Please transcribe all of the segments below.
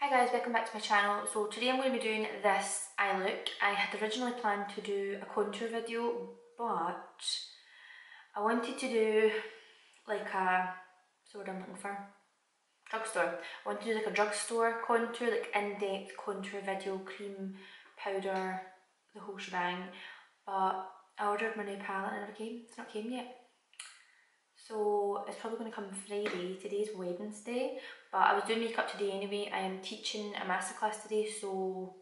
Hi guys, welcome back to my channel. So today I'm going to be doing this eye look. I had originally planned to do a contour video, but I wanted to do like so what I'm looking for? Drugstore. I wanted to do like a drugstore contour, like in-depth contour video, cream, powder, the whole shebang. But I ordered my new palette and it never came. It's not came yet. So it's probably going to come Friday. Today's Wednesday, but I was doing makeup today anyway. I am teaching a masterclass today, so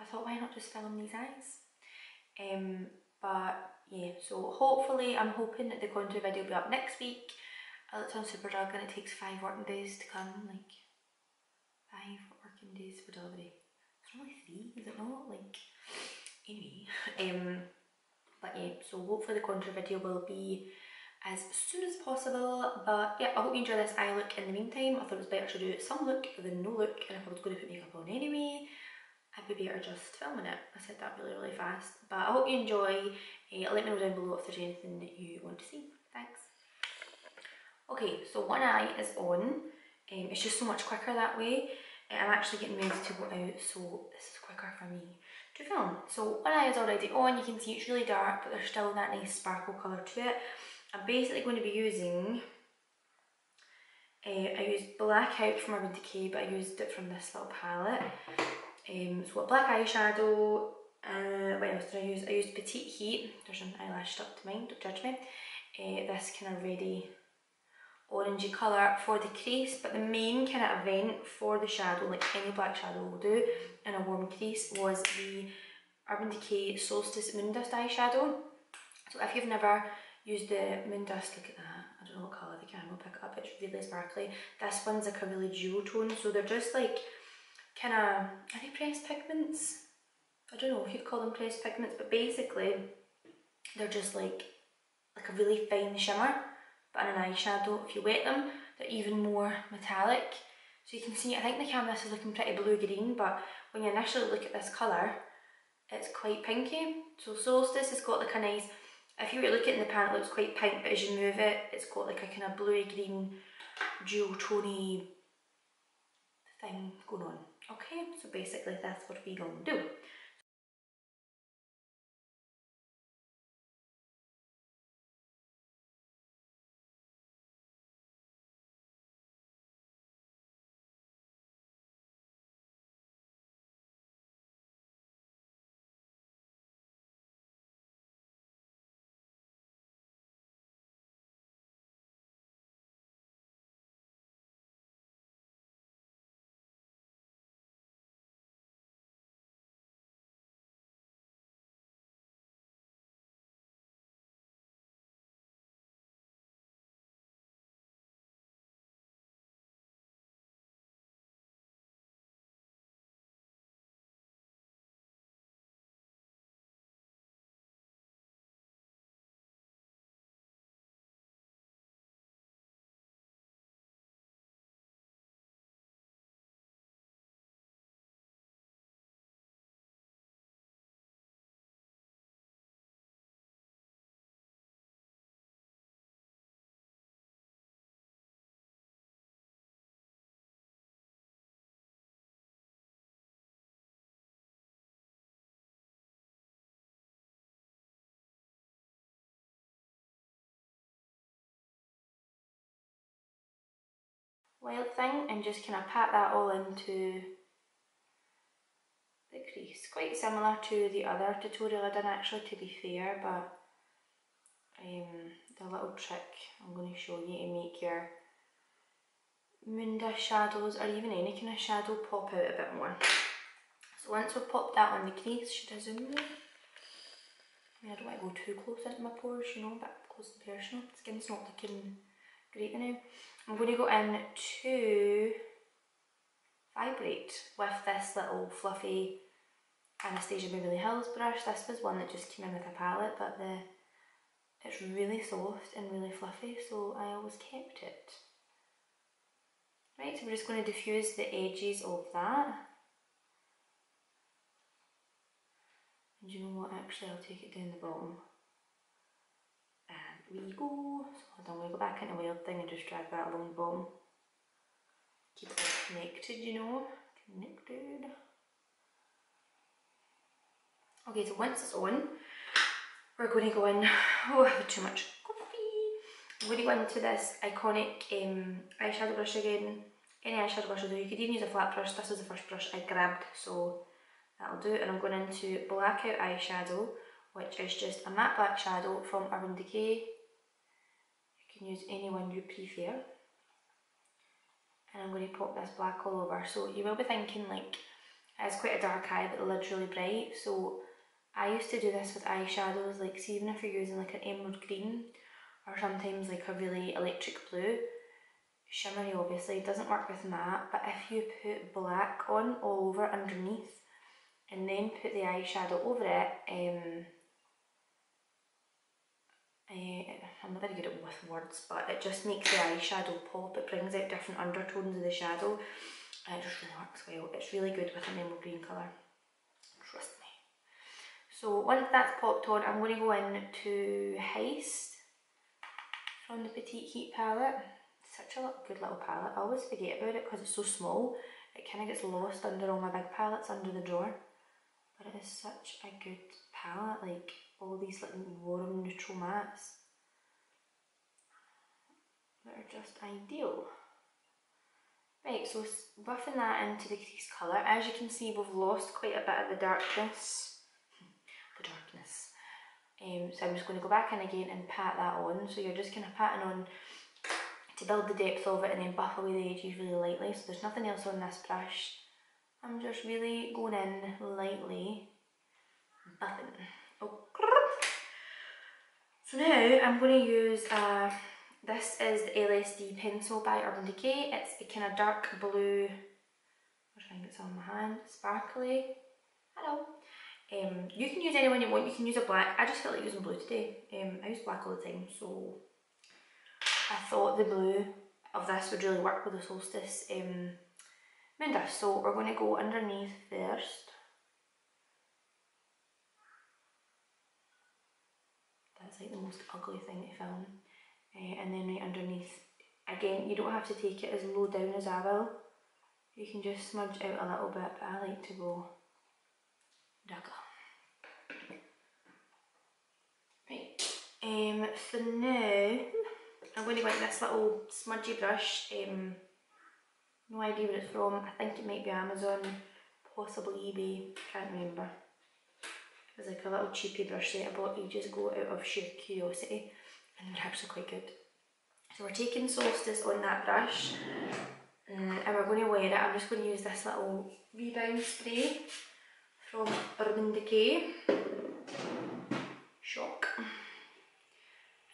I thought why not just film these eyes. But yeah, so hopefully I'm hoping that the contour video will be up next week. I looked on Superdrug and it takes 5 working days to come, like 5 working days for delivery. It's only 3, is it not? Like, anyway, but yeah, so hopefully the contour video will be as soon as possible. But yeah, I hope you enjoy this eye look in the meantime. I thought it was better to do some look than no look, and if I was going to put makeup on anyway, I'd be better just filming it. I said that really fast, but I hope you enjoy. Let me know down below if there's anything that you want to see. Thanks. Okay, so one eye is on. It's just so much quicker that way. I'm actually getting ready to go out, so this is quicker for me to film. So one eye is already on. You can see it's really dark, but there's still that nice sparkle colour to it. I'm basically going to be using, I used Blackout from Urban Decay, but I used it from this little palette. So what black eyeshadow, what else did I use? I used Petite Heat. There's an eyelash stuck to mine, don't judge me. This kind of reddy orangey colour for the crease, but the main kind of event for the shadow, like any black shadow will do in a warm crease, was the Urban Decay Solstice Moondust eyeshadow. So if you've never used the Moondust, look at that, I don't know what colour the camera will pick it up, it's really sparkly. This one's like a really dual tone, so they're just like kind of, are they pressed pigments? I don't know if you'd call them pressed pigments, but basically they're just like a really fine shimmer, but in an eyeshadow. If you wet them, they're even more metallic. So you can see, I think the canvas is looking pretty blue-green, but when you initially look at this colour, it's quite pinky. So Solstice has got like a nice, if you were to look at it in the pan, it looks quite pink, but as you move it, it's got like a kind of bluey-green, dual-tony thing going on. Okay, so basically that's what we're going to do. Wild Thing, and just kind of pat that all into the crease. Quite similar to the other tutorial I did actually, to be fair, but the little trick I'm going to show you to make your moondust shadows, or even any kind of shadow, pop out a bit more. So once we've popped that on the crease, should I zoom in? I don't want to go too close into my pores, you know, but close and personal. Skin's not looking great now. I'm going to go in to Vibrate with this little fluffy Anastasia Beverly Hills brush. This was one that just came in with a palette, but it's really soft and really fluffy, so I always kept it. Right, so we're just going to diffuse the edges of that. And you know what, actually I'll take it down the bottom. And we go. So hold on, we'll go back into Wild Thing and just drag that along the bottom. Keep it connected, you know. connected. Okay, so once it's on, we're going to go in. Oh, I have too much coffee. I'm going to go into this iconic eyeshadow brush again. Any eyeshadow brush will do. You could even use a flat brush. This was the first brush I grabbed, so that'll do. And I'm going into Blackout Eyeshadow, which is just a matte black shadow from Urban Decay. You can use any one you prefer. And I'm going to pop this black all over. So you will be thinking like, it's quite a dark eye, but the lid's really bright. So I used to do this with eyeshadows, like see, even if you're using like an emerald green, or sometimes like a really electric blue, shimmery obviously doesn't work with matte, but if you put black on all over underneath, and then put the eyeshadow over it, I'm not very good at with words, but it just makes the eyeshadow pop. It brings out different undertones of the shadow, and it just really works well. It's really good with an emerald green colour, trust me. So once that's popped on, I'm going to go in to Heist from the Petite Heat palette. Such a good little palette. I always forget about it because it's so small. It kind of gets lost under all my big palettes under the drawer. But it is such a good palette, like all these like warm neutral mattes that are just ideal. Right, so buffing that into the crease colour. As you can see, we've lost quite a bit of the darkness. So I'm just going to go back in again and pat that on. So you're just kind of patting on to build the depth of it and then buff away the edges really lightly. So there's nothing else on this brush. I'm just really going in lightly, buffing. Oh. So now I'm going to use, this is the LSD pencil by Urban Decay. It's a kind of dark blue, I'm trying to get some on my hand, sparkly. Hello. You can use any one you want. You can use a black. I just felt like using blue today. I use black all the time, so I thought the blue of this would really work with the Solstice moon dust. So we're going to go underneath first. That's like the most ugly thing to film. And then right underneath. Again, you don't have to take it as low down as I will. You can just smudge out a little bit, but I like to go darker. Right. So now I'm going to go into this little smudgy brush. No idea where it's from. I think it might be Amazon, possibly eBay, can't remember. It was like a little cheapy brush that I bought ages ago out of sheer curiosity, and they're actually quite good. So we're taking Solstice on that brush, and we're going to wear it. I'm just going to use this little rebound spray from Urban Decay. Shock.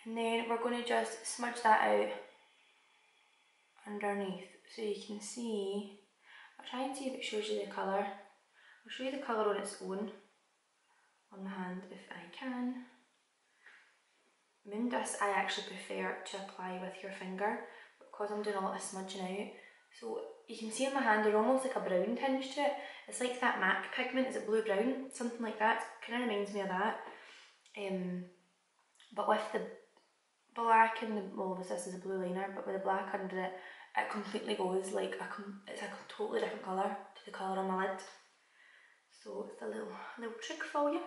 And then we're going to just smudge that out underneath so you can see. I'll try and see if it shows you the colour. I'll show you the colour on its own on the hand if I can. Moon dust I actually prefer to apply with your finger because I'm doing a lot of smudging out. So you can see on my hand they're almost like a brown tinge to it. It's like that MAC pigment, is it blue brown? Something like that. Kind of reminds me of that. But with the black and the, well obviously this is a blue liner, but with the black under it, it completely goes like it's a totally different colour to the colour on my lid. So it's a little trick for you.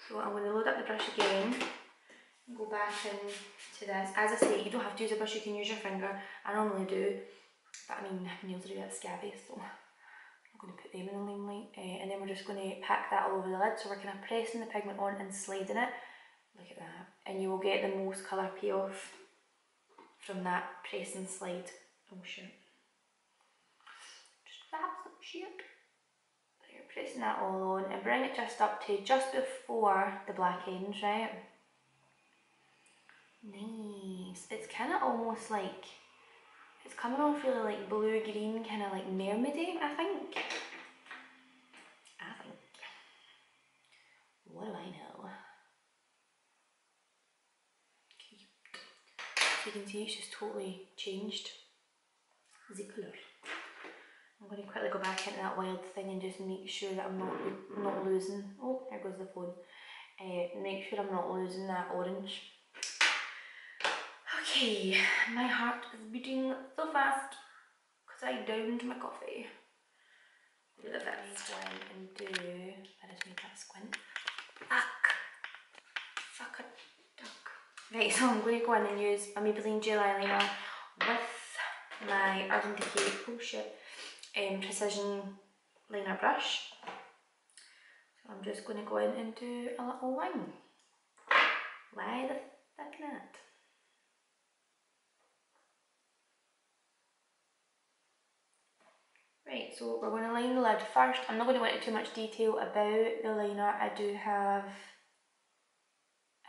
So I'm going to load up the brush again and go back into this. As I say, you don't have to use a brush, you can use your finger. I normally do, but I mean my nails are a bit scabby, so I'm going to put them in the limelight. And then we're just going to pack that all over the lid. So we're kind of pressing the pigment on and sliding it. Look at that. And you will get the most colour payoff from that press and slide. Oh shit. Just grab some shit. You're pressing that all on and bring it just up to just before the black ends, right? Nice. It's kind of almost like, it's coming off really like blue-green, kind of like mermaidy, I think. What do I know? So you can see it's just totally changed the colour. I'm going to quickly go back into that wild thing and just make sure that I'm not losing, oh there goes the phone, make sure I'm not losing that orange. Okay, my heart is beating so fast because because I downed my coffee. Do the best one and do, that is me that squint. Fuck a duck. Right, so I'm going to go in and use a Maybelline gel eyeliner with my Urban Decay, oh shit, precision liner brush. So I'm just going to go in and do a little line. Why the fuck not? Right, so we're going to line the lid first. I'm not going to go into too much detail about the liner. I do have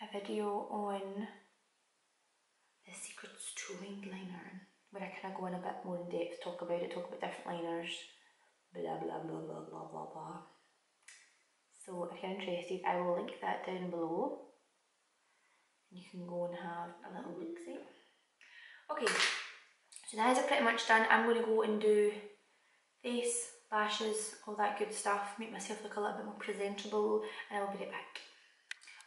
a video on the secrets to winged liner where I kind of go in a bit more in depth, talk about it, talk about different liners, blah blah blah blah blah blah blah. So if you're interested, I will link that down below. You can go and have a little look-see. Okay, so that is pretty much done. I'm going to go and do face, lashes, all that good stuff, make myself look a little bit more presentable, and I will be right back.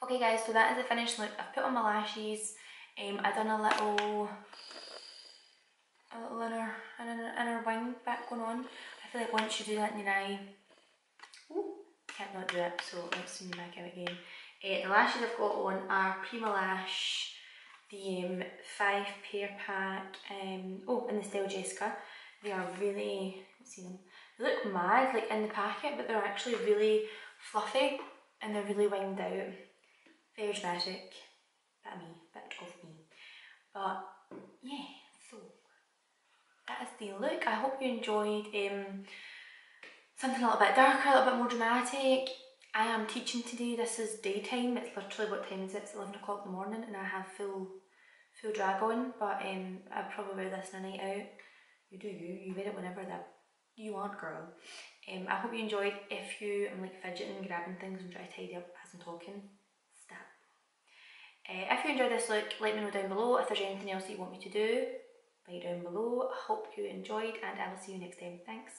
Okay guys, so that is the finished look. I've put on my lashes, I've done a little inner wing bit going on. I feel like once you do that in your eye, ooh, can't not do it, so let's zoom back out again. The lashes I've got on are Prima Lash, the 5 pair pack, oh, in the style Jessica. They are really, let's see them, they look mad like in the packet, but they're actually really fluffy and they're really winged out. Very dramatic, bit of me. But yeah, so that is the look. I hope you enjoyed something a little bit darker, a little bit more dramatic. I am teaching today. This is daytime. It's literally, what time is it? It's 11 o'clock in the morning and I have full drag on, but I'd probably wear this in a night out. You do you wear it whenever that you want, girl. I hope you enjoyed. If you am like fidgeting, grabbing things and try to tidy up as I'm talking, stop. If you enjoyed this look, let me know down below. If there's anything else that you want me to do, write down below. I hope you enjoyed and I will see you next time. Thanks.